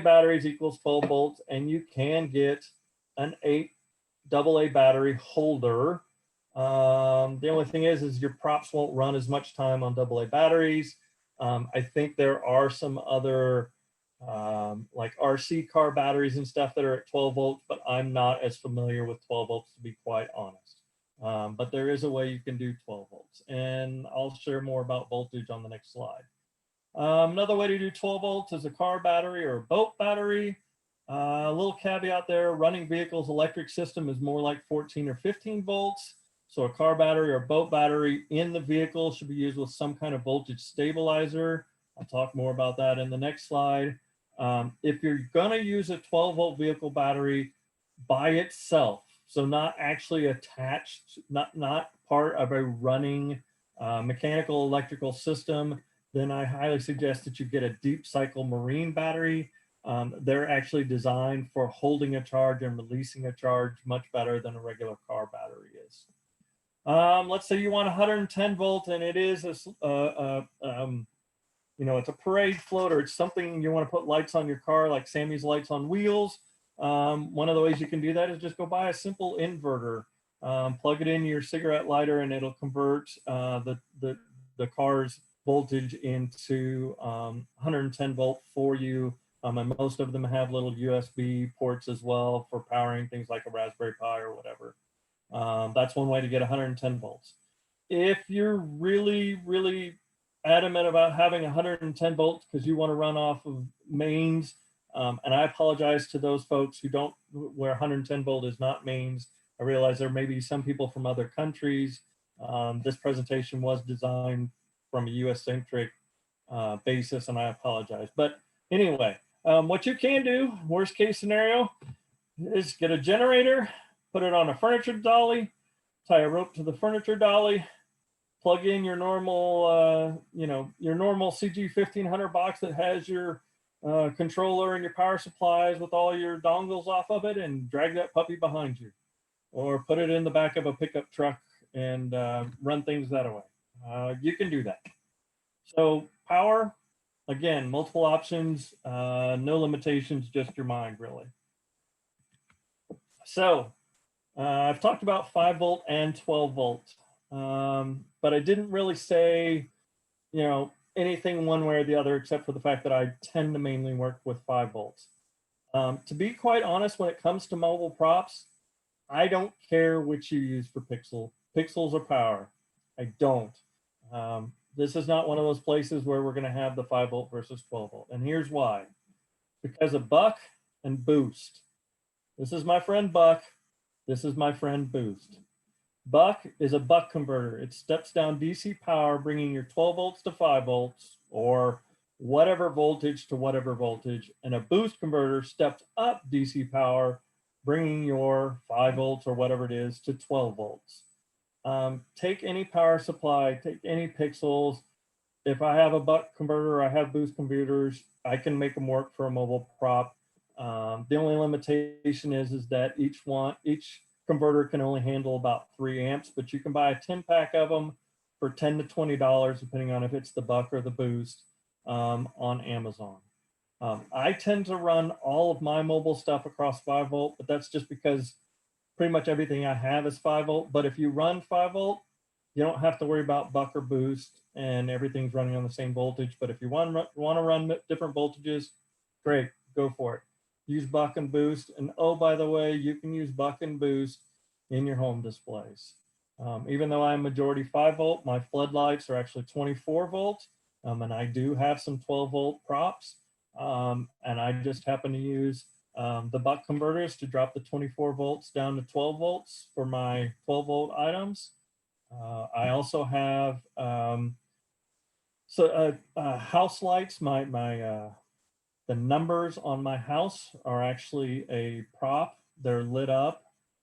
batteries equals 12 volts, and you can get an 8 AA battery holder. The only thing is your props won't run as much time on AA batteries. I think there are some other like RC car batteries and stuff that are at 12 volts, but I'm not as familiar with 12 volts to be quite honest. But there is a way you can do 12 volts, and I'll share more about voltage on the next slide. Another way to do 12 volts is a car battery or a boat battery. A little caveat there, running vehicles electric system is more like 14 or 15 volts. So a car battery or boat battery in the vehicle should be used with some kind of voltage stabilizer. I'll talk more about that in the next slide. If you're gonna use a 12 volt vehicle battery by itself, so not actually attached, not part of a running mechanical electrical system, then I highly suggest that you get a deep cycle marine battery. They're actually designed for holding a charge and releasing a charge much better than a regular car battery is. Let's say you want 110 volt and it is you know, it's a parade floater. It's something you want to put lights on your car, like Sammy's lights on wheels. One of the ways you can do that is just go buy a simple inverter, plug it in your cigarette lighter, and it'll convert the car's voltage into 110 volt for you. And most of them have little USB ports as well for powering things like a Raspberry Pi or whatever. That's one way to get 110 volts. If you're really adamant about having 110 volts because you want to run off of mains, and I apologize to those folks who don't, where 110 volt is not mains. I realize there may be some people from other countries. This presentation was designed from a US-centric basis, and I apologize. But anyway, what you can do, worst case scenario, is get a generator, put it on a furniture dolly, tie a rope to the furniture dolly, plug in your normal, you know, your normal CG 1500 box that has your controller and your power supplies with all your dongles off of it, and drag that puppy behind you, or put it in the back of a pickup truck and run things that way. You can do that. So power, again, multiple options, no limitations, just your mind, really. So I've talked about 5 volt and 12 volt, but I didn't really say, you know, anything one way or the other, except for the fact that I tend to mainly work with 5 volts. To be quite honest, when it comes to mobile props, I don't care which you use for pixels or power. I don't. This is not one of those places where we're going to have the 5 volt versus 12 volt. And here's why. Because of buck and boost. This is my friend Buck. This is my friend Boost. Buck is a buck converter. It steps down DC power, bringing your 12 volts to 5 volts, or whatever voltage to whatever voltage. And a boost converter steps up DC power, bringing your 5 volts or whatever it is to 12 volts. Take any power supply, take any pixels. If I have a buck converter, I have boost converters, I can make them work for a mobile prop. The only limitation is that each converter can only handle about 3 amps, but you can buy a 10-pack of them for $10 to $20, depending on if it's the buck or the boost, on Amazon. I tend to run all of my mobile stuff across 5 volt, but that's just because pretty much everything I have is 5 volt. But if you run 5 volt, you don't have to worry about buck or boost, and everything's running on the same voltage. But if you want to run different voltages, great, go for it. Use buck and boost. And oh, by the way, you can use buck and boost in your home displays. Even though I'm majority 5 volt, my floodlights are actually 24 volt. And I do have some 12 volt props. And I just happen to use the buck converters to drop the 24 volts down to 12 volts for my 12 volt items. I also have house lights. The numbers on my house are actually a prop. They're lit up,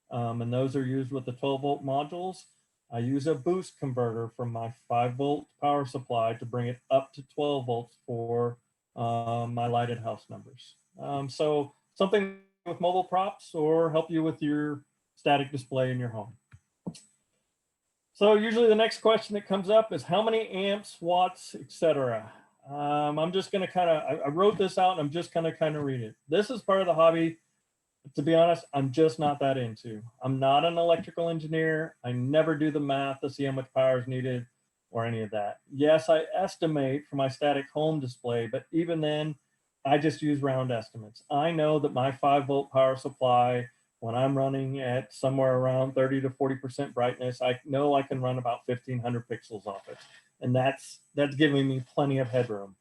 and those are used with the 12 volt modules. I use a boost converter from my 5 volt power supply to bring it up to 12 volts for my lighted house numbers. So something with mobile props or help you with your static display in your home. So usually the next question that comes up is how many amps, watts, etc. I'm just going to I wrote this out and I'm just going to kind of read it. This is part of the hobby. To be honest, I'm just not that into. I'm not an electrical engineer. I never do the math to see how much power is needed or any of that. Yes, I estimate for my static home display, but even then, I just use round estimates. I know that my 5-volt power supply, when I'm running at somewhere around 30 to 40% brightness, I know I can run about 1500 pixels off it. And that's giving me plenty of headroom.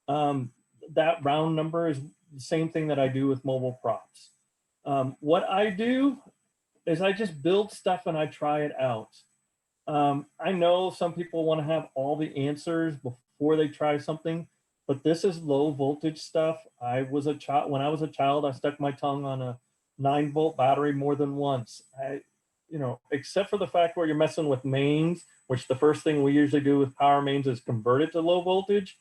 That round number is the same thing that I do with mobile props. What I do is I just build stuff and I try it out. I know some people want to have all the answers before they try something, but this is low voltage stuff. I was a child when I was a child. I stuck my tongue on a 9-volt battery more than once. Except for the fact where you're messing with mains, which the first thing we usually do with power mains is convert it to low voltage.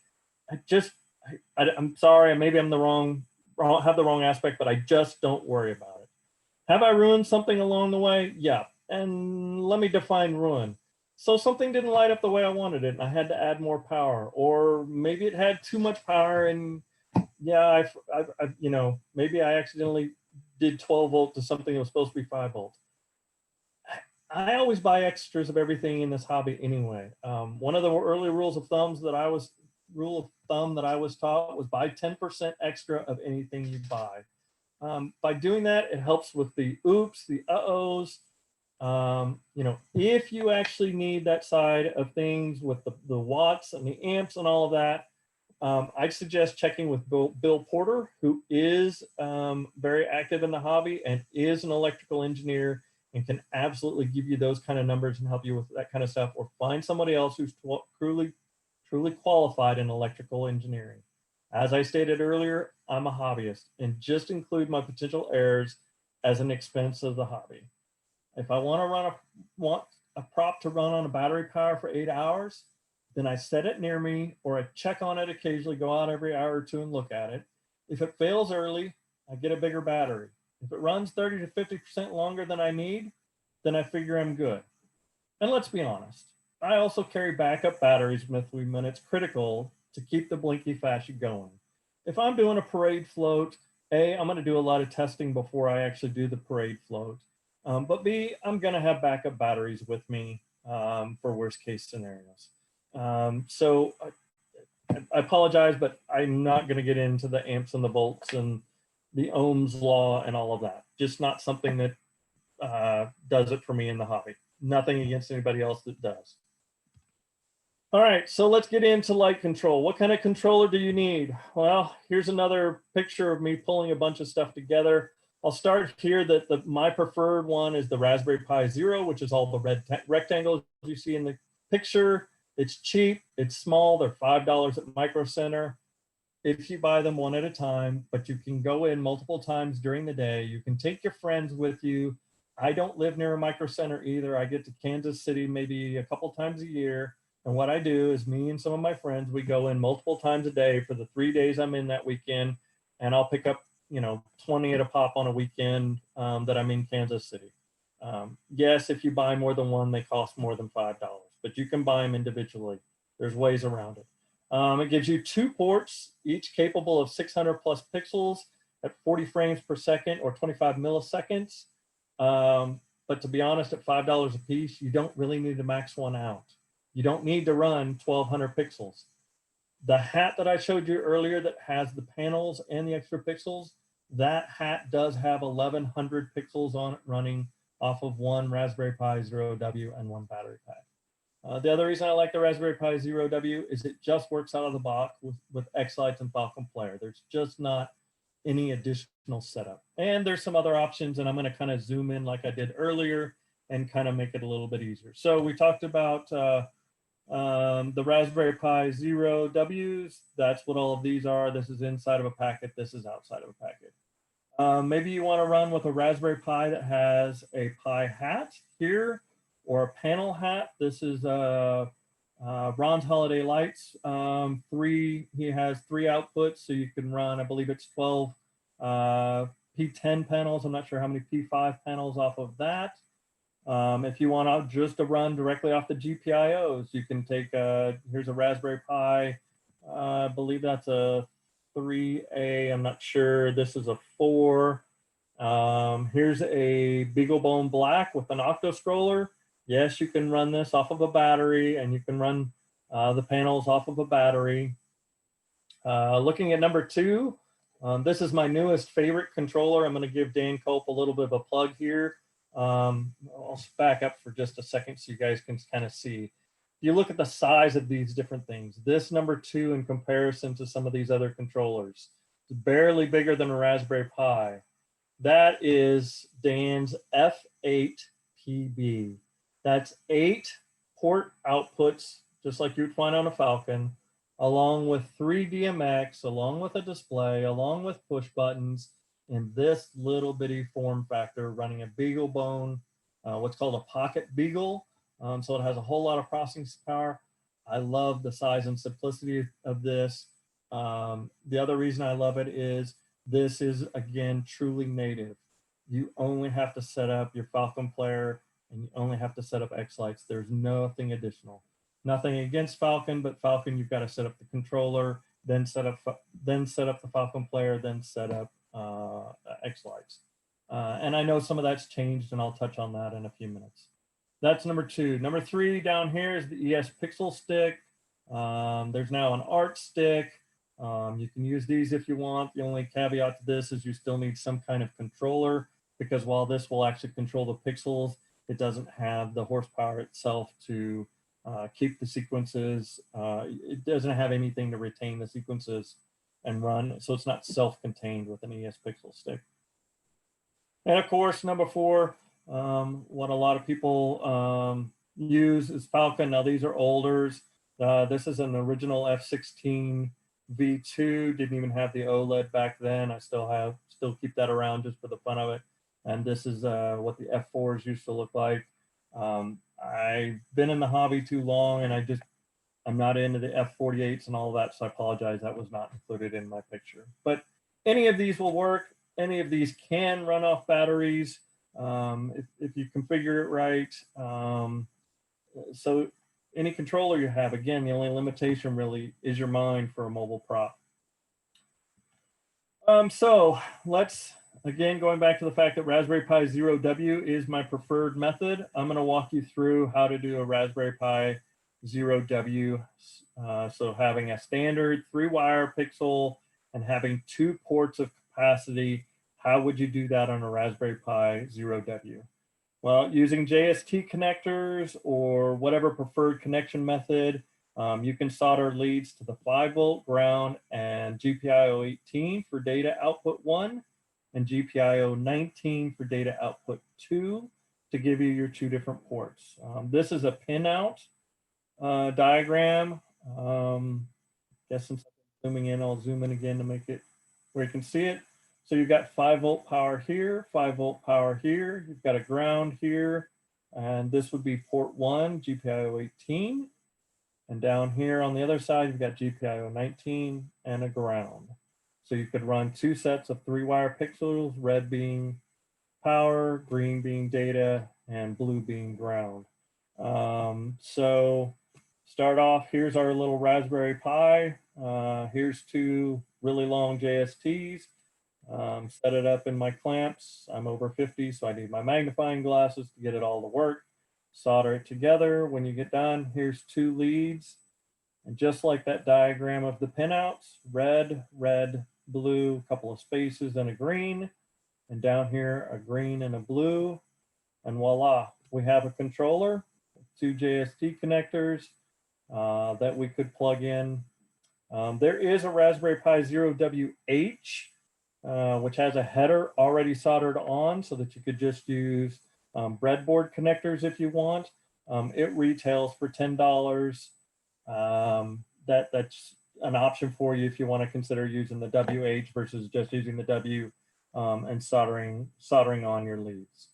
I'm sorry, maybe I'm have the wrong aspect, but I just don't worry about it. Have I ruined something along the way? Yeah. And let me define ruin. So something didn't light up the way I wanted it and I had to add more power, or maybe it had too much power and yeah, maybe I accidentally did 12 volt to something that was supposed to be 5 volt. I always buy extras of everything in this hobby anyway. One of the early rules of thumb that I was taught was buy 10% extra of anything you buy. By doing that, it helps with the oops, the uh-ohs. If you actually need that side of things with the watts and the amps and all of that, I'd suggest checking with Bill Porter, who is very active in the hobby and is an electrical engineer and can absolutely give you those kind of numbers and help you with that kind of stuff, or find somebody else who's truly qualified in electrical engineering. As I stated earlier, I'm a hobbyist and just include my potential errors as an expense of the hobby. If I want a prop to run on a battery power for 8 hours, then I set it near me, or I check on it occasionally, go out every hour or two and look at it. If it fails early, I get a bigger battery. If it runs 30 to 50% longer than I need, then I figure I'm good. And let's be honest, I also carry backup batteries with me when it's critical to keep the blinky fascia going. If I'm doing a parade float, A, I'm going to do a lot of testing before I actually do the parade float. But B, I'm going to have backup batteries with me for worst case scenarios. So I apologize, but I'm not going to get into the amps and the volts and the Ohm's law and all of that. Just not something that does it for me in the hobby. Nothing against anybody else that does. All right, so let's get into light control. What kind of controller do you need? Well, here's another picture of me pulling a bunch of stuff together. I'll start here that my preferred one is the Raspberry Pi Zero, which is all the red rectangles you see in the picture. It's cheap, it's small, they're $5 at Micro Center if you buy them one at a time, but you can go in multiple times during the day. You can take your friends with you. I don't live near a Micro Center either. I get to Kansas City maybe a couple times a year. And what I do is me and some of my friends, we go in multiple times a day for the 3 days I'm in that weekend. And I'll pick up, 20 at a pop on a weekend that I'm in Kansas City. Yes, if you buy more than one, they cost more than $5, but you can buy them individually. There's ways around it. It gives you 2 ports, each capable of 600 plus pixels at 40 frames per second or 25 milliseconds. But to be honest, at $5 a piece, you don't really need to max one out. You don't need to run 1200 pixels. The hat that I showed you earlier that has the panels and the extra pixels, that hat does have 1100 pixels on it running off of one Raspberry Pi Zero W and one battery pack. The other reason I like the Raspberry Pi Zero W is it just works out of the box with X-Lights and Falcon Player. There's just not any additional setup. And there's some other options, and I'm going to kind of zoom in like I did earlier and kind of make it a little bit easier. So we talked about the Raspberry Pi Zero Ws. That's what all of these are. This is inside of a packet. This is outside of a packet. Maybe you want to run with a Raspberry Pi that has a Pi hat here, or a panel hat. This is Ron's Holiday Lights. He has 3 outputs, so you can run, I believe it's 12 P10 panels. I'm not sure how many P5 panels off of that. If you want just to run directly off the GPIOs, you can take, here's a Raspberry Pi I believe that's a 3A. I'm not sure. This is a 4. Here's a BeagleBone Black with an octo scroller. Yes, you can run this off of a battery, and you can run the panels off of a battery. Looking at number 2, this is my newest favorite controller. I'm going to give Dan Culp a little bit of a plug here. I'll back up for just a second so you guys can kind of see. If you look at the size of these different things, this number 2 in comparison to some of these other controllers, it's barely bigger than a Raspberry Pi. That is Dan's F8 PB. That's 8 port outputs, just like you'd find on a Falcon, along with 3 DMX, along with a display, along with push buttons, in this little bitty form factor, running a BeagleBone, what's called a pocket Beagle. So it has a whole lot of processing power. I love the size and simplicity of this. The other reason I love it is this is, again, truly native. You only have to set up your Falcon player, and you only have to set up X-Lights. There's nothing additional. Nothing against Falcon, but Falcon, you've got to set up the controller, then set up the Falcon player, then set up X-Lights. And I know some of that's changed, and I'll touch on that in a few minutes. That's number 2. Number 3 down here is the ES Pixel Stick. There's now an Art Stick. You can use these if you want. The only caveat to this is you still need some kind of controller, because while this will actually control the pixels, it doesn't have the horsepower itself to keep the sequences. It doesn't have anything to retain the sequences and run, so it's not self-contained with an ES Pixel Stick. And of course, number 4, what a lot of people use is Falcon. Now these are olders. This is an original F16 V2, didn't even have the OLED back then. I still keep that around just for the fun of it. And this is what the F4s used to look like. I've been in the hobby too long, and I'm not into the F48s and all of that, so I apologize, that was not included in my picture. But any of these will work. Any of these can run off batteries if you configure it right. So any controller you have, again, the only limitation really is your mind for a mobile prop. So let's, again, going back to the fact that Raspberry Pi Zero W is my preferred method, I'm going to walk you through how to do a Raspberry Pi Zero W. So having a standard 3-wire pixel and having 2 ports of capacity, how would you do that on a Raspberry Pi Zero W? Well, using JST connectors or whatever preferred connection method, you can solder leads to the 5-volt ground and GPIO 18 for data output 1 and GPIO 19 for data output 2 to give you your 2 different ports. This is a pinout diagram. Guess since I'm zooming in, I'll zoom in again to make it where you can see it. So you've got 5-volt power here, 5-volt power here. You've got a ground here, and this would be port 1, GPIO 18. And down here on the other side, you've got GPIO 19 and a ground. So you could run 2 sets of 3-wire pixels, red being power, green being data, and blue being ground. So start off, here's our little Raspberry Pi. Here's 2 really long JSTs. Set it up in my clamps. I'm over 50, so I need my magnifying glasses to get it all to work. Solder it together. When you get done, here's 2 leads. And just like that diagram of the pinouts, red, red, blue, a couple of spaces and a green. And down here, a green and a blue. And voila, we have a controller, 2 JST connectors that we could plug in. There is a Raspberry Pi Zero WH, which has a header already soldered on so that you could just use breadboard connectors if you want. It retails for $10. That's an option for you if you want to consider using the WH versus just using the W and soldering on your leads.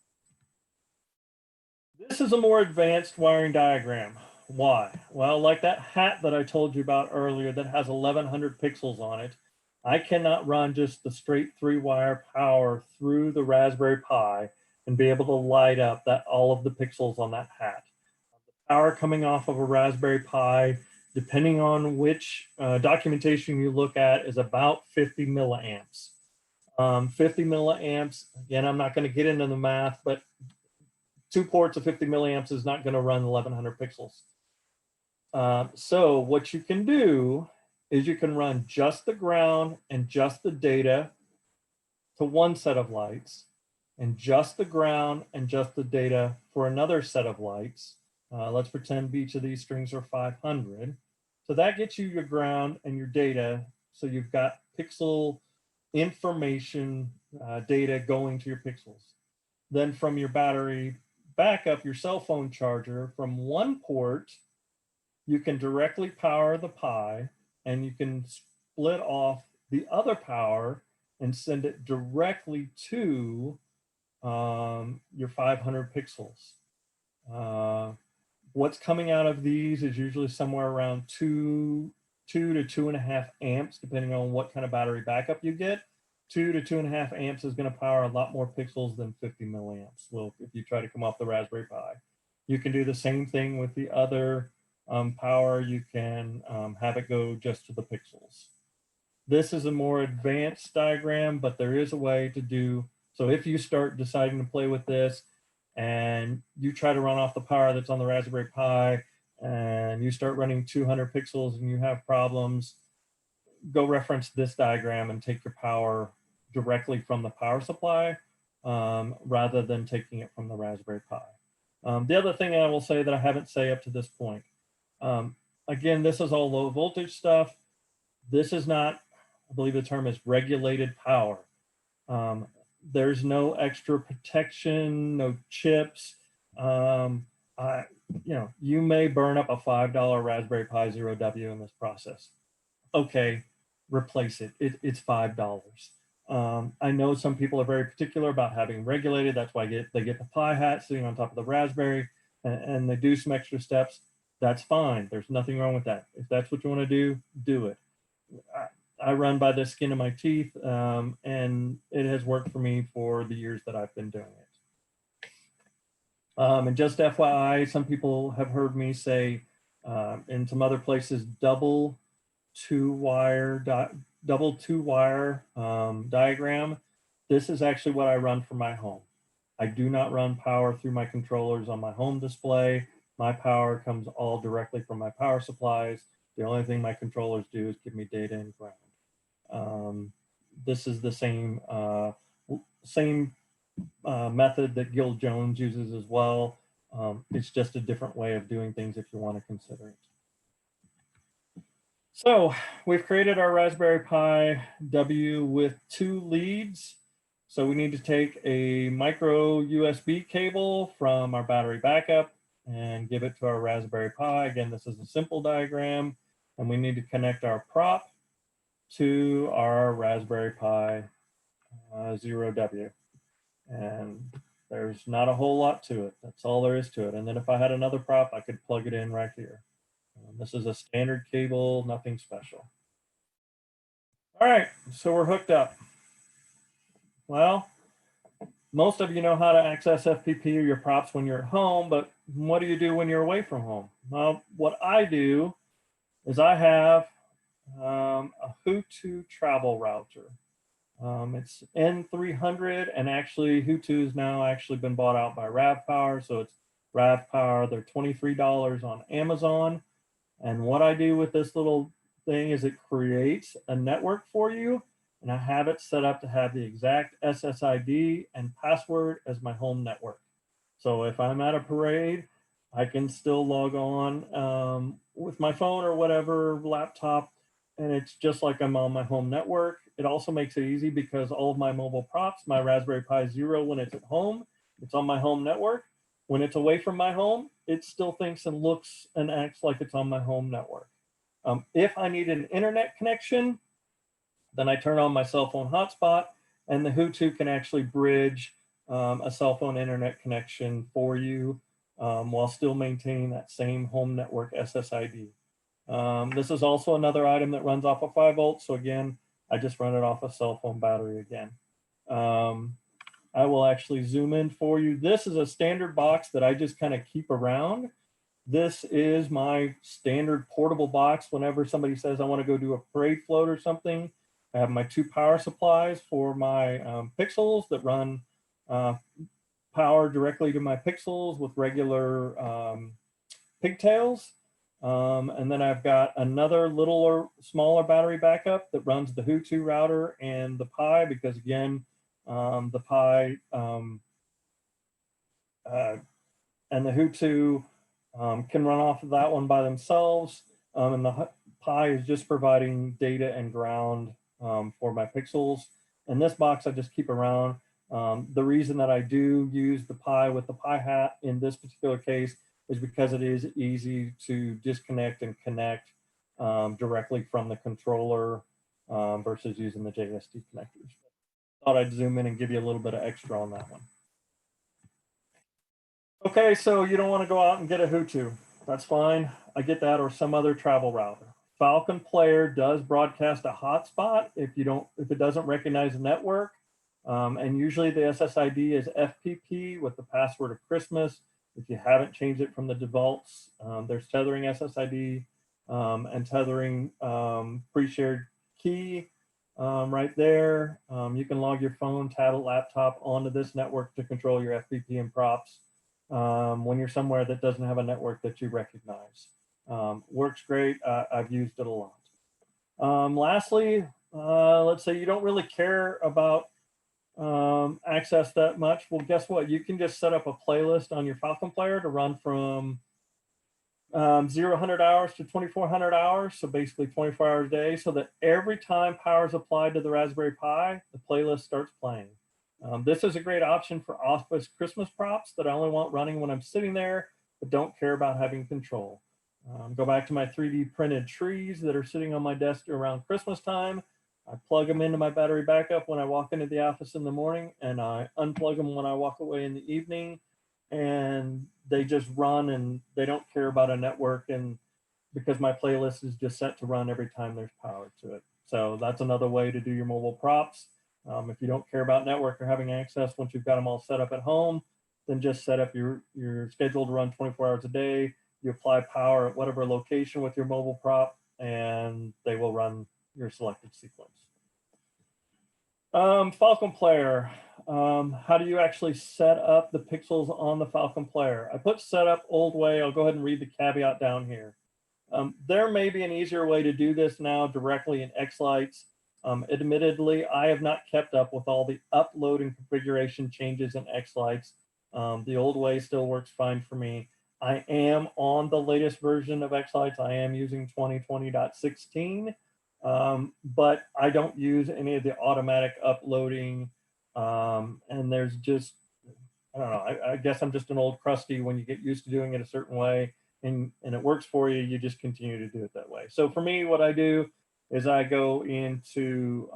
This is a more advanced wiring diagram. Why? Well, like that hat that I told you about earlier that has 1100 pixels on it, I cannot run just the straight 3-wire power through the Raspberry Pi and be able to light up all of the pixels on that hat. The power coming off of a Raspberry Pi depending on which documentation you look at, is about 50 milliamps. 50 milliamps, again, I'm not going to get into the math, but 2 ports of 50 milliamps is not going to run 1100 pixels. So what you can do is you can run just the ground and just the data to one set of lights, and just the ground and just the data for another set of lights. Let's pretend each of these strings are 500. So that gets you your ground and your data. So you've got pixel information data going to your pixels. Then from your battery backup, your cell phone charger, from one port, you can directly power the Pi, and you can split off the other power and send it directly to your 500 pixels. What's coming out of these is usually somewhere around 2 to 2.5 amps, depending on what kind of battery backup you get. 2 to 2.5 amps is going to power a lot more pixels than 50 milliamps. Well, if you try to come off the Raspberry Pi, you can do the same thing with the other power. You can have it go just to the pixels. This is a more advanced diagram, but there is a way to do. So if you start deciding to play with this and you try to run off the power that's on the Raspberry Pi and you start running 200 pixels and you have problems, go reference this diagram and take your power directly from the power supply rather than taking it from the Raspberry Pi. The other thing I will say that I haven't said up to this point, again, this is all low voltage stuff. This is not, I believe the term is regulated power. There's no extra protection, no chips. You may burn up a $5 Raspberry Pi 0W in this process. Okay, replace it. It's $5. I know some people are very particular about having regulated. That's why they get the Pi hat sitting on top of the Raspberry, and they do some extra steps. That's fine. There's nothing wrong with that. If that's what you want to do, do it. I run by the skin of my teeth, and it has worked for me for the years that I've been doing it. And just FYI, some people have heard me say in some other places, double two-wire diagram. This is actually what I run for my home. I do not run power through my controllers on my home display. My power comes all directly from my power supplies. The only thing my controllers do is give me data and ground. This is the same method that Gil Jones uses as well. It's just a different way of doing things if you want to consider it. So we've created our Raspberry Pi W with 2 leads. So we need to take a micro USB cable from our battery backup and give it to our Raspberry Pi. Again, this is a simple diagram, and we need to connect our prop to our Raspberry Pi 0W. And there's not a whole lot to it. That's all there is to it. And then if I had another prop, I could plug it in right here. This is a standard cable, nothing special. All right, so we're hooked up. Well, most of you know how to access FPP or your props when you're at home, but what do you do when you're away from home? Well, what I do is I have a Hutu travel router. It's N300, and actually Hutu has now actually been bought out by RavPower, so it's RavPower. They're $23 on Amazon. And what I do with this little thing is it creates a network for you, and I have it set up to have the exact SSID and password as my home network. So if I'm at a parade, I can still log on with my phone or whatever laptop, and it's just like I'm on my home network. It also makes it easy because all of my mobile props, my Raspberry Pi Zero, when it's at home, it's on my home network. When it's away from my home, it still thinks and looks and acts like it's on my home network. If I need an internet connection, then I turn on my cell phone hotspot, and the Hutu can actually bridge a cell phone internet connection for you while still maintaining that same home network SSID. This is also another item that runs off of 5 volts. So again, I just run it off a cell phone battery again. I will actually zoom in for you. This is a standard box that I just kind of keep around This is my standard portable box. Whenever somebody says I want to go do a parade float or something, I have my 2 power supplies for my pixels that run uh, power directly to my pixels with regular pigtails. And then I've got another littler, smaller battery backup that runs the Hutu router and the Pi, because again, the Pi and the Hutu can run off of that one by themselves. And the Pi is just providing data and ground for my pixels. And this box I just keep around. The reason that I do use the Pi with the Pi hat in this particular case is because it is easy to disconnect and connect directly from the controller versus using the JST connectors. Thought I'd zoom in and give you a little bit of extra on that one. Okay, so you don't want to go out and get a Hutu. That's fine. I get that, or some other travel router. Falcon Player does broadcast a hotspot if it doesn't recognize a network. And usually the SSID is FPP with the password of Christmas. If you haven't changed it from the defaults, there's tethering SSID and tethering pre-shared key right there. You can log your phone, tablet, laptop onto this network to control your FPP and props when you're somewhere that doesn't have a network that you recognize. Works great. I've used it a lot. Lastly, let's say you don't really care about access that much. Well, guess what? You can just set up a playlist on your Falcon Player to run from 0 hours to 2400 hours. So basically 24 hours a day, so that every time power is applied to the Raspberry Pi, the playlist starts playing. This is a great option for office Christmas props that I only want running when I'm sitting there, but don't care about having control. Go back to my 3D printed trees that are sitting on my desk around Christmas time. I plug them into my battery backup when I walk into the office in the morning, and I unplug them when I walk away in the evening, and they just run, and they don't care about a network, and because my playlist is just set to run every time there's power to it. So that's another way to do your mobile props. If you don't care about network or having access once you've got them all set up at home, then just set up your schedule to run 24 hours a day. You apply power at whatever location with your mobile prop, and they will run your selected sequence. Falcon Player. How do you actually set up the pixels on the Falcon Player? I put setup old way. I'll go ahead and read the caveat down here. There may be an easier way to do this now directly in Xlights. Admittedly, I have not kept up with all the upload and configuration changes in Xlights. The old way still works fine for me. I am on the latest version of Xlights. I am using 2020.16, but I don't use any of the automatic uploading. And there's just, I don't know, I guess I'm just an old crusty. When you get used to doing it a certain way and it works for you, you just continue to do it that way. So for me, what I do is I go into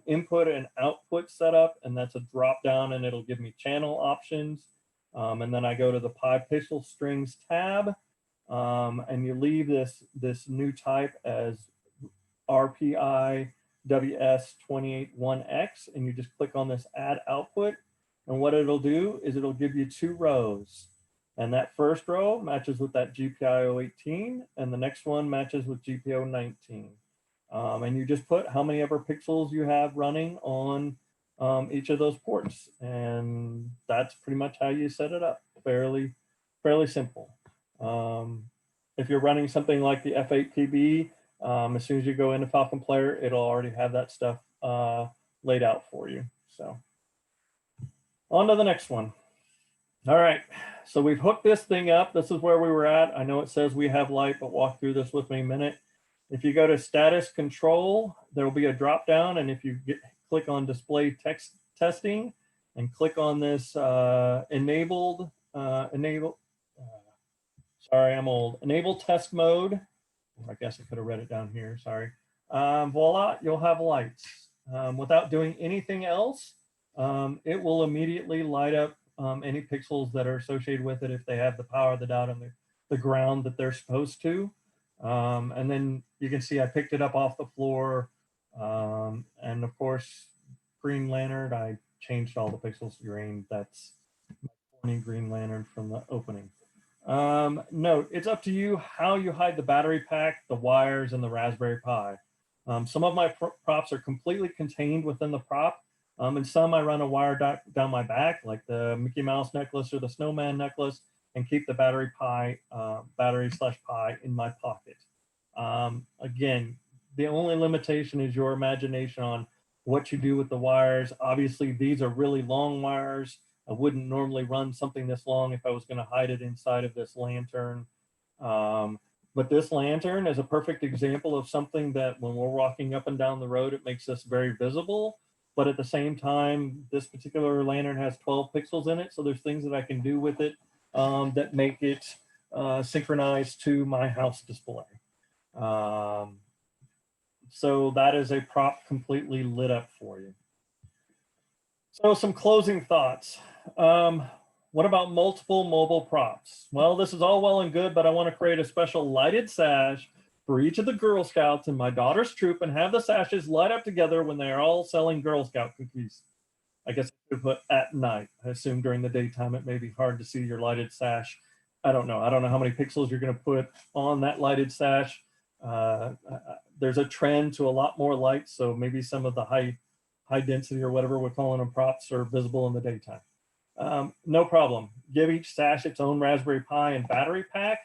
input and output setup, and that's a drop down, and it'll give me channel options. And then I go to the Pi Pixel Strings tab, and you leave this new type as RPI WS281X, and you just click on this add output. And what it'll do is it'll give you 2 rows. And that first row matches with that GPIO 18, and the next one matches with GPIO 19. And you just put how many ever pixels you have running on each of those ports. And that's pretty much how you set it up. Fairly simple. If you're running something like the F8PB, as soon as you go into Falcon Player, it'll already have that stuff laid out for you. So on to the next one. All right, so we've hooked this thing up. This is where we were at. I know it says we have light, but walk through this with me a minute. If you go to status control, there will be a drop down, and if you click on display text testing and click on this enable test mode. I guess I could have read it down here, sorry. Voila, you'll have lights. Without doing anything else, it will immediately light up any pixels that are associated with it if they have the power, the dot, and the ground that they're supposed to. And then you can see I picked it up off the floor. And of course, green lantern, I changed all the pixels to green. That's my corny green lantern from the opening. Note, it's up to you how you hide the battery pack, the wires, and the Raspberry Pi. Some of my props are completely contained within the prop, and some I run a wire down my back, like the Mickey Mouse necklace or the Snowman necklace, and keep the battery/Pi in my pocket. Again, the only limitation is your imagination on what you do with the wires. Obviously, these are really long wires. I wouldn't normally run something this long if I was going to hide it inside of this lantern. Um, but this lantern is a perfect example of something that when we're walking up and down the road, it makes us very visible. But at the same time, this particular lantern has 12 pixels in it. So there's things that I can do with it that make it synchronized to my house display. So that is a prop completely lit up for you. So some closing thoughts. What about multiple mobile props? Well, this is all well and good, but I want to create a special lighted sash for each of the Girl Scouts in my daughter's troop and have the sashes light up together when they are all selling Girl Scout cookies. I guess I could put at night. I assume during the daytime it may be hard to see your lighted sash. I don't know. I don't know how many pixels you're going to put on that lighted sash. There's a trend to a lot more light, so maybe some of the high density or whatever we're calling them props are visible in the daytime. No problem. Give each sash its own Raspberry Pi and battery pack.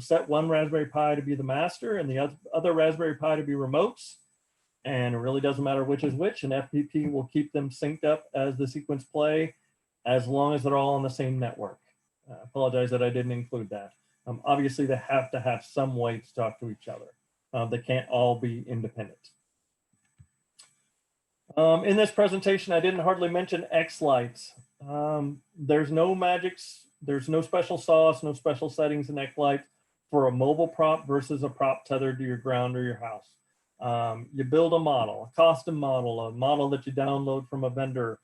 Set one Raspberry Pi to be the master and the other Raspberry Pi to be remotes. And it really doesn't matter which is which, and FPP will keep them synced up as the sequence play as long as they're all on the same network. I apologize that I didn't include that. Obviously, they have to have some way to talk to each other. They can't all be independent. In this presentation, I didn't hardly mention X lights. There's no magics, there's no special sauce, no special settings in X light for a mobile prop versus a prop tethered to your ground or your house. You build a model, a custom model, a model that you download from a vendor.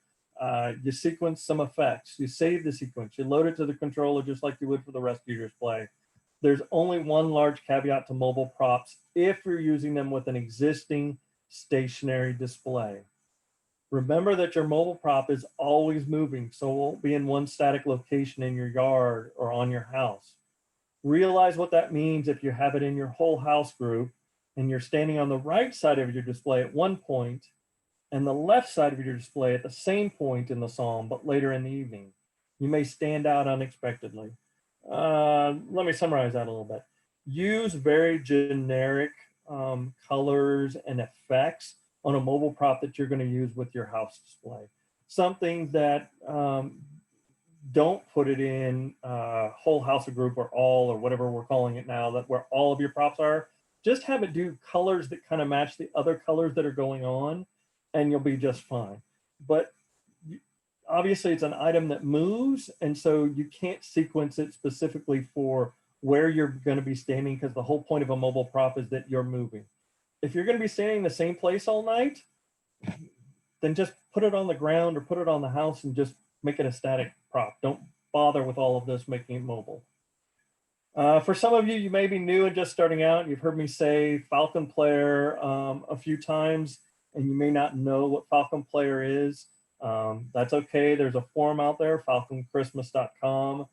You sequence some effects, you save the sequence, you load it to the controller just like you would for the rest of your display. There's only one large caveat to mobile props if you're using them with an existing stationary display. Remember that your mobile prop is always moving, so it won't be in one static location in your yard or on your house. Realize what that means if you have it in your whole house group and you're standing on the right side of your display at one point and the left side of your display at the same point in the psalm, but later in the evening. You may stand out unexpectedly. Let me summarize that a little bit. Use very generic colors and effects on a mobile prop that you're going to use with your house display. Something that don't put it in whole house or group or all or whatever we're calling it now, that where all of your props are. Just have it do colors that kind of match the other colors that are going on, and you'll be just fine. But obviously it's an item that moves, and so you can't sequence it specifically for where you're going to be standing, because the whole point of a mobile prop is that you're moving. If you're going to be standing in the same place all night, then just put it on the ground or put it on the house and just make it a static prop. Don't bother with all of this making it mobile. For some of you, you may be new and just starting out. You've heard me say Falcon Player a few times, and you may not know what Falcon Player is. That's okay. There's a forum out there, falconchristmas.com.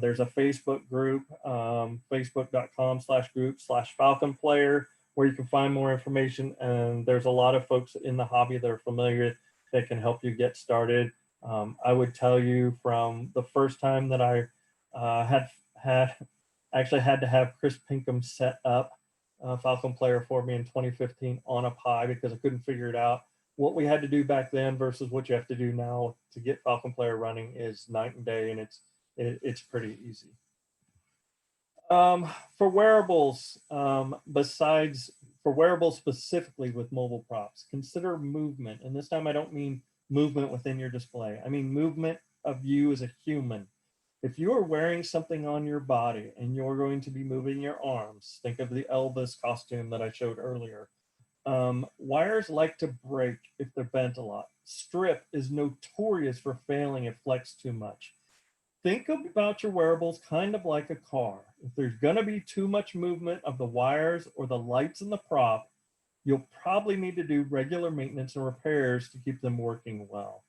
There's a Facebook group, facebook.com/group/Falcon Player, where you can find more information. And there's a lot of folks in the hobby that are familiar that can help you get started. I would tell you from the first time that I actually had to have Chris Pinkham set up Falcon Player for me in 2015 on a Pi because I couldn't figure it out. What we had to do back then versus what you have to do now to get Falcon Player running is night and day, and it's pretty easy. For wearables, for wearables specifically with mobile props, consider movement. And this time I don't mean movement within your display. I mean movement of you as a human. If you are wearing something on your body and you're going to be moving your arms, think of the Elvis costume that I showed earlier. Wires like to break if they're bent a lot. Strip is notorious for failing if flexed too much. Think about your wearables kind of like a car. If there's going to be too much movement of the wires or the lights in the prop, you'll probably need to do regular maintenance and repairs to keep them working well.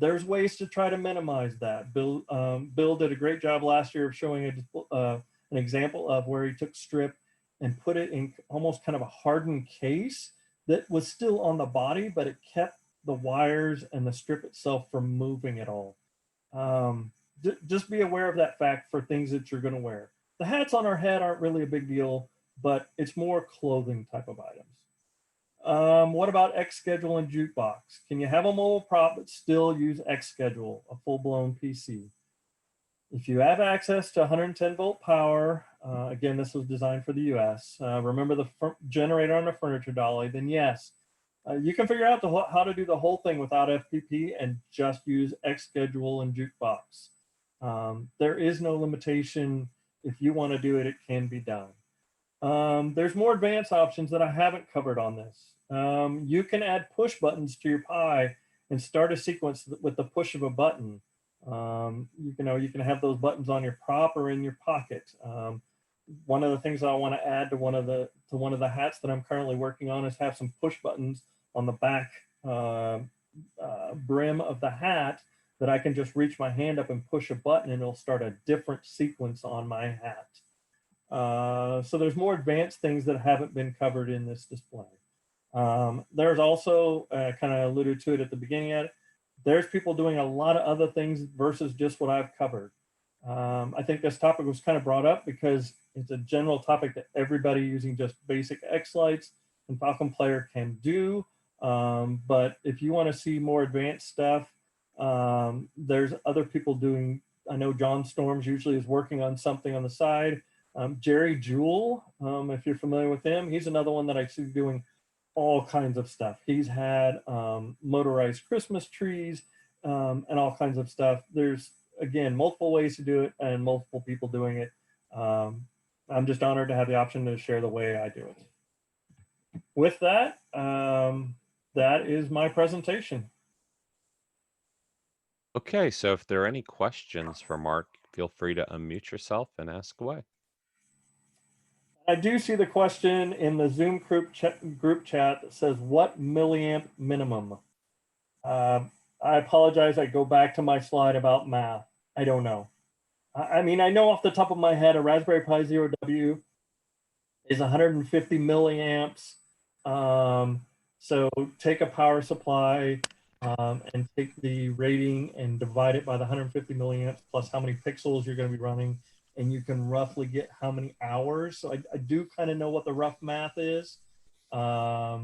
There's ways to try to minimize that. Bill did a great job last year of showing an example of where he took strip and put it in almost kind of a hardened case that was still on the body, but it kept the wires and the strip itself from moving at all. Just be aware of that fact for things that you're going to wear. The hats on our head aren't really a big deal, but it's more clothing type of items. What about X schedule and jukebox? Can you have a mobile prop but still use X schedule, a full-blown PC? If you have access to 110 volt power, again, this was designed for the US, remember the generator on a furniture dolly, then yes, you can figure out how to do the whole thing without FPP and just use X schedule and jukebox. There is no limitation. If you want to do it, it can be done. There's more advanced options that I haven't covered on this. You can add push buttons to your Pi and start a sequence with the push of a button. You can have those buttons on your prop or in your pocket. One of the things I want to add to one of the hats that I'm currently working on is have some push buttons on the back brim of the hat that I can just reach my hand up and push a button and it'll start a different sequence on my hat. So there's more advanced things that haven't been covered in this display. There's also, kind of alluded to it at the beginning of it, there's people doing a lot of other things versus just what I've covered. I think this topic was kind of brought up because it's a general topic that everybody using just basic X lights and Falcon Player can do. But if you want to see more advanced stuff, there's other people doing, I know John Storms usually is working on something on the side. Jerry Jewell, if you're familiar with him, he's another one that I see doing all kinds of stuff. He's had motorized Christmas trees and all kinds of stuff. There's, again, multiple ways to do it and multiple people doing it. I'm just honored to have the option to share the way I do it. With that, that is my presentation. Okay, so if there are any questions for Mark, feel free to unmute yourself and ask away. I do see the question in the Zoom group chat that says, what milliamp minimum? I apologize, I go back to my slide about math. I don't know. I mean, I know off the top of my head, a Raspberry Pi Zero W is 150 milliamps. So take a power supply and take the rating and divide it by the 150 milliamps plus how many pixels you're going to be running, and you can roughly get how many hours. So I do kind of know what the rough math is, but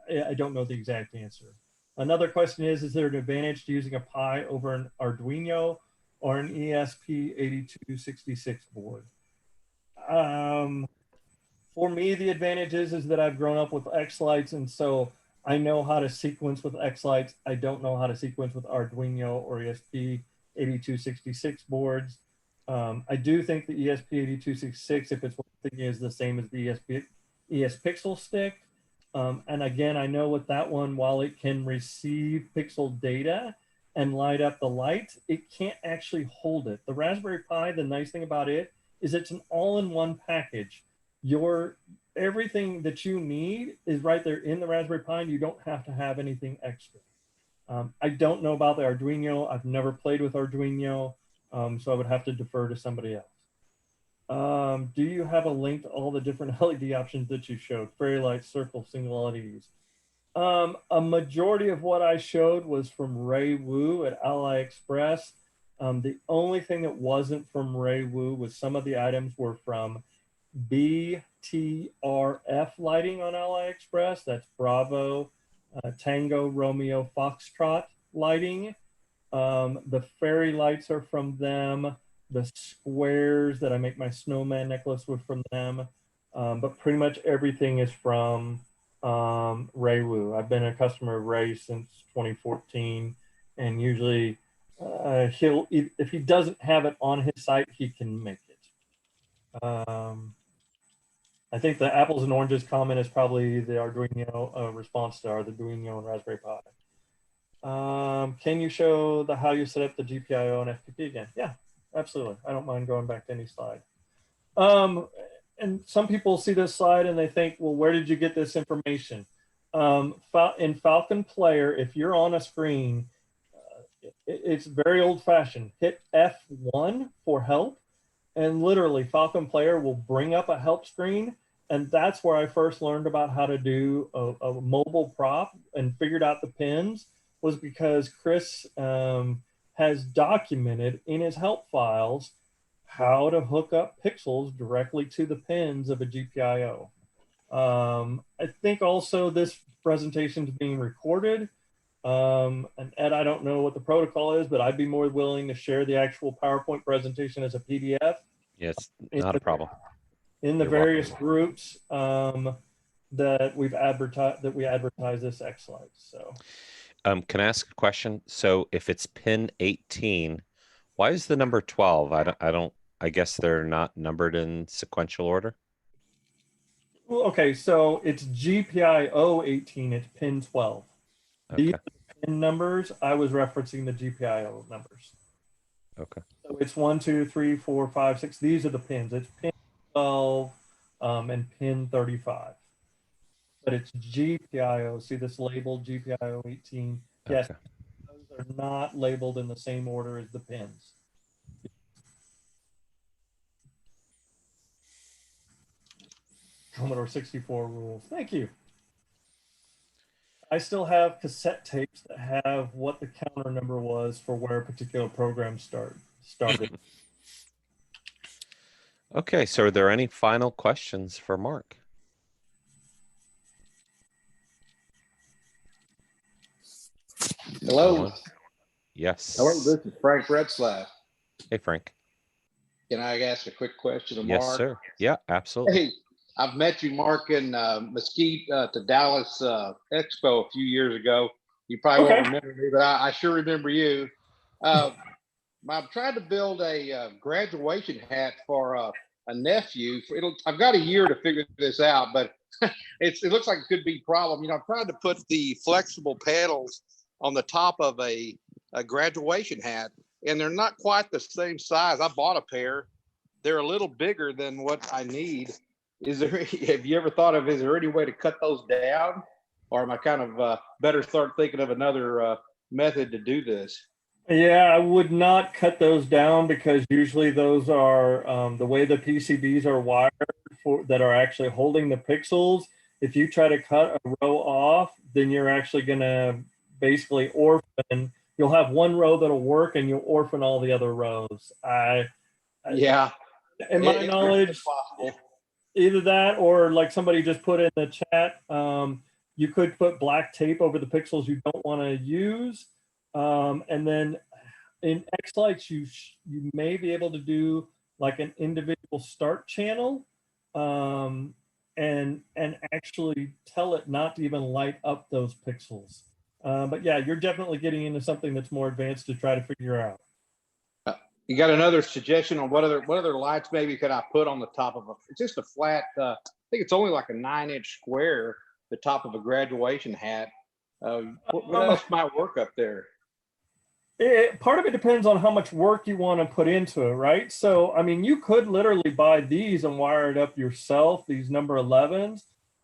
I don't know the exact answer. Another question is there an advantage to using a Pi over an Arduino or an ESP8266 board? For me, the advantage is that I've grown up with X lights, and so I know how to sequence with X lights. I don't know how to sequence with Arduino or ESP8266 boards. I do think the ESP8266, if it's what I'm thinking, is the same as the ES Pixel stick. And again, I know with that one, while it can receive pixel data and light up the lights, it can't actually hold it. The Raspberry Pi, the nice thing about it is it's an all-in-one package. Everything that you need is right there in the Raspberry Pi, and you don't have to have anything extra. I don't know about the Arduino. I've never played with Arduino, so I would have to defer to somebody else. Do you have a link to all the different LED options that you showed? Fairy lights, circle, single LEDs. A majority of what I showed was from Ray Wu at AliExpress. The only thing that wasn't from Ray Wu was some of the items were from BTRF lighting on AliExpress. That's Bravo, Tango, Romeo, Foxtrot lighting. The fairy lights are from them. The squares that I make my snowman necklace with from them. But pretty much everything is from Ray Wu. I've been a customer of Ray since 2014, and usually if he doesn't have it on his site, he can make it. I think the apples and oranges comment is probably the Arduino response to the Arduino and Raspberry Pi. Can you show how you set up the GPIO and FPP again? Yeah, absolutely. I don't mind going back to any slide. And some people see this slide and they think, well, where did you get this information? In Falcon Player, if you're on a screen, it's very old fashioned. Hit F1 for help, and literally Falcon Player will bring up a help screen. And that's where I first learned about how to do a mobile prop and figured out the pins, was because Chris has documented in his help files how to hook up pixels directly to the pins of a GPIO. I think also this presentation is being recorded. And Ed, I don't know what the protocol is, but I'd be more willing to share the actual PowerPoint presentation as a PDF. Yes, not a problem. In the You're various welcome. groups that we advertise this X-Lite. So, can I ask a question? So if it's pin 18, why is the number 12? I guess they're not numbered in sequential order. well, okay, so it's GPIO 18, it's pin 12. These Okay. are the pin numbers. I was referencing the GPIO numbers. Okay. So it's 1, 2, 3, 4, 5, 6. These are the pins. It's pin 12 and pin 35. But it's GPIO. See this label, GPIO 18? Yes, Okay. those are not labeled in the same order as the pins. Commodore 64 rules. Thank you. I still have cassette tapes that have what the counter number was for where a particular program started. Okay, so are there any final questions for Mark? Hello. No. Yes. Hello, this is Frank Retzlaff. Hey, Frank. Can I ask a quick question of Yes, Mark? sir. Yeah, absolutely. Hey, I've met you, Mark, in Mesquite to Dallas Expo a few years ago. You probably won't remember me, but I sure remember you. I'm trying to build a graduation hat for a nephew. I've got a year to figure this out, but it looks like it could be a problem. You know, I'm trying to put the flexible panels on the top of a graduation hat, and they're not quite the same size. I bought a pair. They're a little bigger than what I need. Have you ever thought of, is there any way to cut those down? Or am I kind of better start thinking of another method to do this? Yeah, I would not cut those down, because usually those are the way the PCBs are wired that are actually holding the pixels. If you try to cut a row off, then you're actually going to basically orphan. You'll have one row that'll work, and you'll orphan all the other rows. Yeah. In my knowledge, either that, or like somebody just put in the chat, you could put black tape over the pixels you don't want to use. And then in X-Lights, you may be able to do like an individual start channel, and actually tell it not to even light up those pixels. But yeah, you're definitely getting into something that's more advanced to try to figure out. You got another suggestion on what other lights maybe could I put on the top of it's just a flat, I think it's only like a 9-inch square, the top of a graduation hat. What else might work up there? Part of it depends on how much work you want to put into it, right? So, I mean, you could literally buy these and wire it up yourself, these number 11s.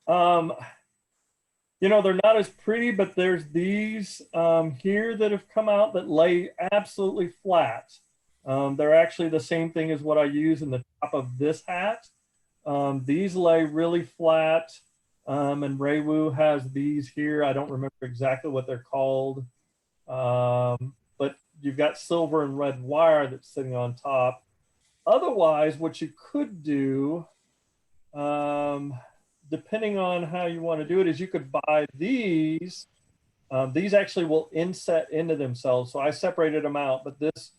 You know, they're not as pretty, but there's these here that have come out that lay absolutely flat. They're actually the same thing as what I use in the top of this hat. These lay really flat, and Raywu has these here. I don't remember exactly what they're called, but you've got silver and red wire that's sitting on top. Otherwise, what you could do, depending on how you want to do it, is you could buy these. These actually will inset into themselves. So I separated them out, but this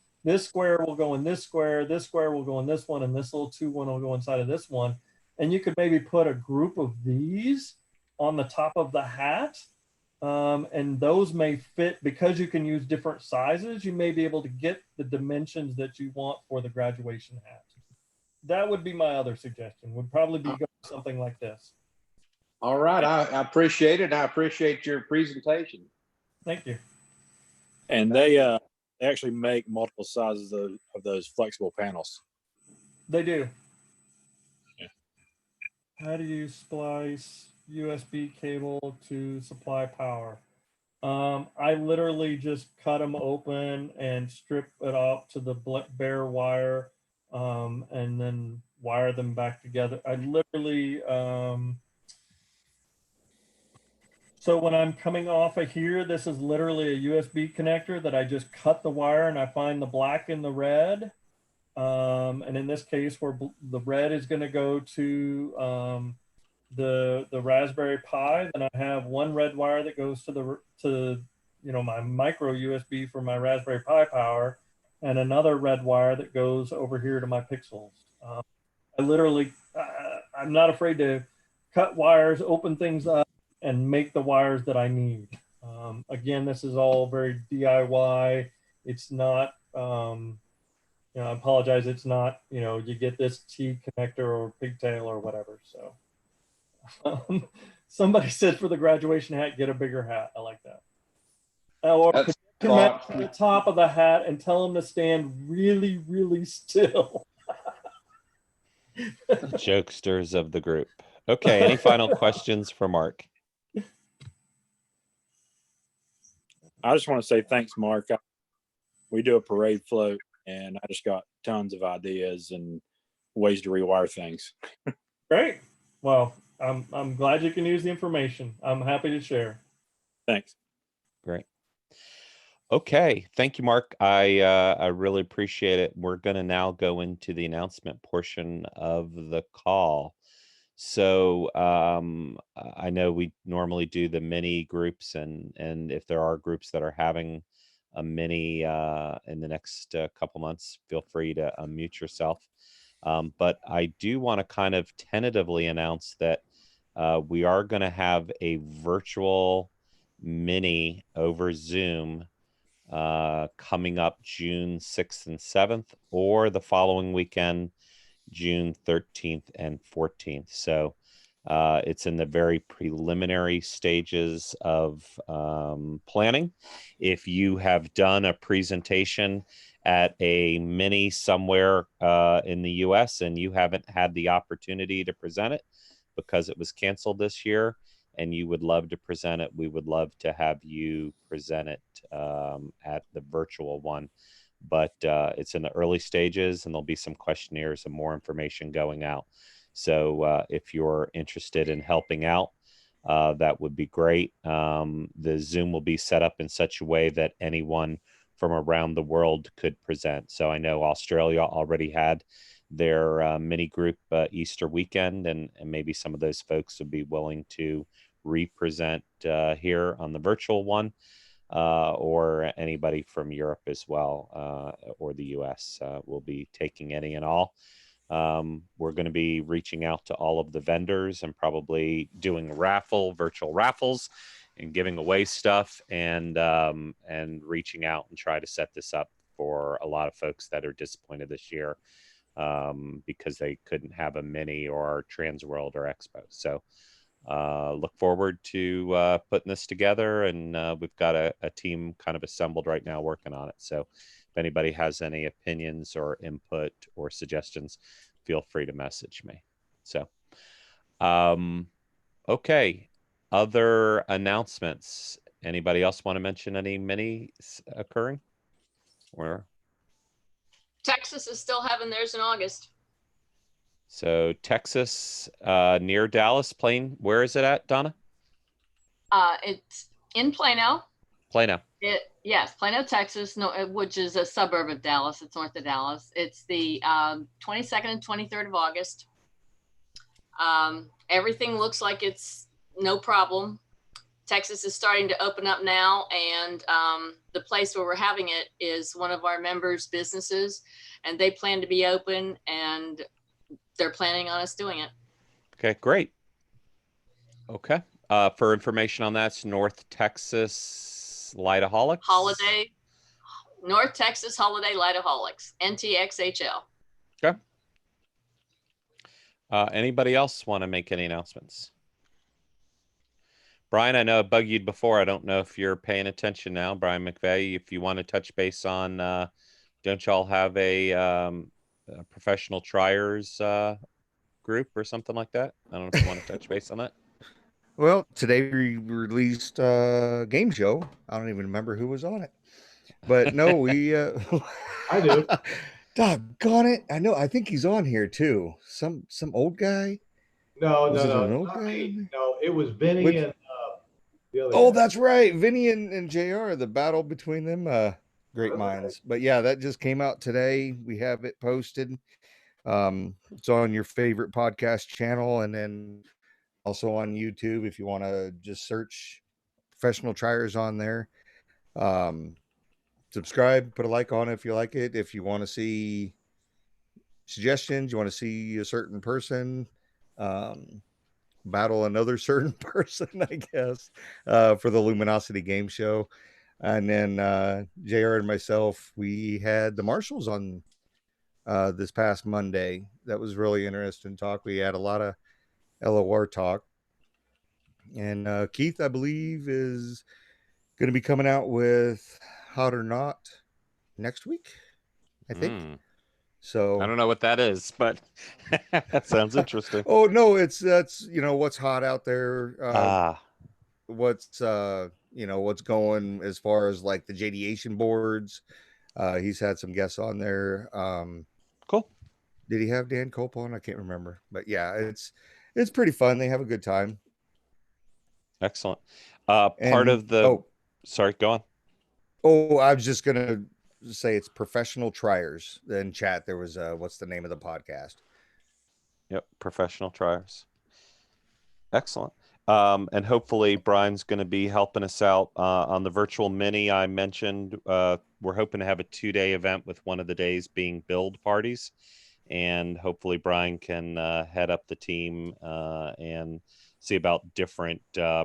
square will go in this square will go in this one, and this little 2-1 will go inside of this one. And you could maybe put a group of these on the top of the hat, and those may fit, because you can use different sizes. You may be able to get the dimensions that you want for the graduation hat. That would be my other suggestion, would probably be something like this. All right, I appreciate it. I appreciate your presentation. Thank you. And they actually make multiple sizes of those flexible panels. They do. Yeah. How do you splice? USB cable to supply power. I literally just cut them open and strip it off to the bare wire, and then wire them back together. I literally, so when I'm coming off of here, this is literally a USB connector that I just cut the wire and I find the black and the red. And in this case, where the red is going to go to the Raspberry Pi, then I have one red wire that goes to my micro USB for my Raspberry Pi power, and another red wire that goes over here to my Pixels. I literally, I'm not afraid to cut wires, open things up, and make the wires that I need. Again, this is all very DIY. It's not, I apologize. It's not, you get this T connector or pigtail or whatever. So somebody said for the graduation hat, get a bigger hat. I like that. Or That's connect to the top of the hat and tell them to stand really, really still. The jokesters of the group. Okay, any final questions for Mark? I just want to say thanks, Mark. We do a parade float, and I just got tons of ideas and ways to rewire things. Great. Well, I'm glad you can use the information. I'm happy to share. Thanks. Great. Okay, thank you, Mark. I really appreciate it. We're going to now go into the announcement portion of the call. So I know we normally do the mini groups, and if there are groups that are having a mini in the next couple months, feel free to unmute yourself. But I do want to kind of tentatively announce that we are going to have a virtual mini over Zoom coming up June 6th and 7th, or the following weekend, June 13th and 14th. So it's in the very preliminary stages of planning. If you have done a presentation at a mini somewhere in the US and you haven't had the opportunity to present it because it was canceled this year, and you would love to present it, we would love to have you present it at the virtual one. But it's in the early stages, and there'll be some questionnaires and more information going out. So if you're interested in helping out, that would be great. The Zoom will be set up in such a way that anyone from around the world could present. So I know Australia already had their mini group Easter weekend, and maybe some of those folks would be willing to represent here on the virtual one, or anybody from Europe as well, or the US will be taking any and all. We're going to be reaching out to all of the vendors and probably doing virtual raffles and giving away stuff, and reaching out and try to set this up for a lot of folks that are disappointed this year because they couldn't have a mini or Trans World or Expo. So look forward to putting this together, and we've got a team kind of assembled right now working on it. So if anybody has any opinions or input or suggestions, feel free to message me. So okay, other announcements. Anybody else want to mention any minis occurring? Or Texas is still having theirs in August. so Texas, near Dallas, where is it at, Donna? It's in Plano. Plano. Yes, Plano, Texas, which is a suburb of Dallas. It's north of Dallas. It's the 22nd and 23rd of August. Everything looks like it's no problem. Texas is starting to open up now, and the place where we're having it is one of our members' businesses, and they plan to be open, and they're planning on us doing it. Okay, great. Okay. For information on that, it's North Texas Lightaholics. North Texas Holiday Lightaholics, NTXHL. Okay. Anybody else want to make any announcements? Brian, I know I bugged you before. I don't know if you're paying attention now. Brian McVeigh, if you want to touch base on, don't y'all have a professional triers group or something like that? I don't know if you want to touch base on that. Well, today we released game show. I don't even remember who was on it, but no, we. I do. Doggone it! I know. I think he's on here too. Some old guy. No, Was no, it no, an old not guy? me. No, it was Vinny Which- and the other Oh, guy. that's right. Vinny and JR, the battle between them, great That's minds. But yeah, that just came out today. We have it posted. It's on your favorite podcast channel, and then also on YouTube if you want to just search Professional Triers on there. Subscribe, put a like on it if you like it. If you want to see suggestions, you want to see a certain person battle another certain person, I guess, for the Luminosity game show. And then JR and myself, we had the Marshals on this past Monday. That was really interesting talk. We had a lot of LOR talk. And Keith, I believe, is going to be coming out with Hot or Not next week, I think. So I don't know what that is, but that sounds interesting. Oh no, that's what's hot out there. What's what's going as far as like the JDation boards. He's had some guests on there. Cool. Did he have Dan Cope on? I can't remember, but yeah, it's pretty fun. They have a good time. Excellent. Part of the sorry, go on. Oh, I was just gonna say it's Professional Triers. In chat, there was what's the name of the podcast? Yep, Professional Triers. Excellent. And hopefully Brian's going to be helping us out on the virtual mini I mentioned. We're hoping to have a 2-day event with one of the days being build parties. And hopefully Brian can head up the team and see about different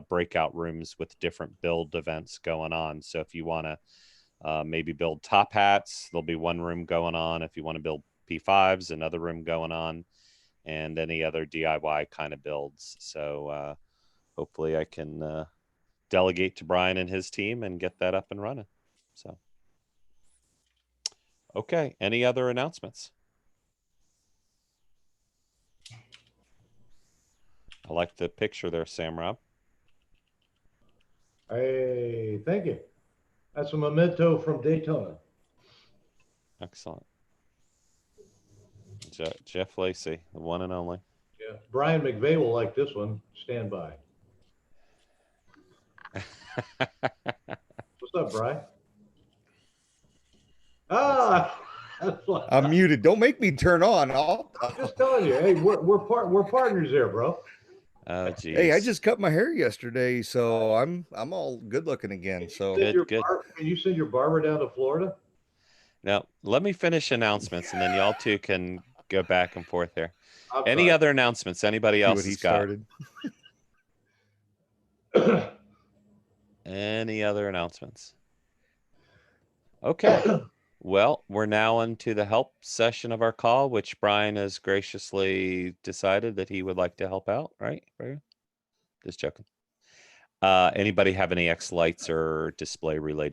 breakout rooms with different build events going on. So if you want to maybe build top hats, there'll be one room going on. If you want to build P5s, another room going on, and any other DIY kind of builds. So hopefully I can delegate to Brian and his team and get that up and running. So, okay. Any other announcements? I like the picture there, Sam Rob. Hey, thank you. That's a memento from Daytona. Excellent. Jeff Lacey, the one and only. Yeah, Brian McVeigh will like this one. Stand by. What's up, Brian? I'm muted. Don't make me turn on. I'm just telling you. Hey, we're partners there, bro. Oh, geez. Hey, I just cut my hair yesterday, so I'm all good looking again. So good. Can you send your barber down to Florida? Now, let me finish announcements, and then y'all two can go back and forth here. Any sorry. other announcements? Anybody else has got? Any other announcements? Okay. Well, we're now into the help session of our call, which Brian has graciously decided that he would like to help out, right? Just joking. Anybody have any X lights or display related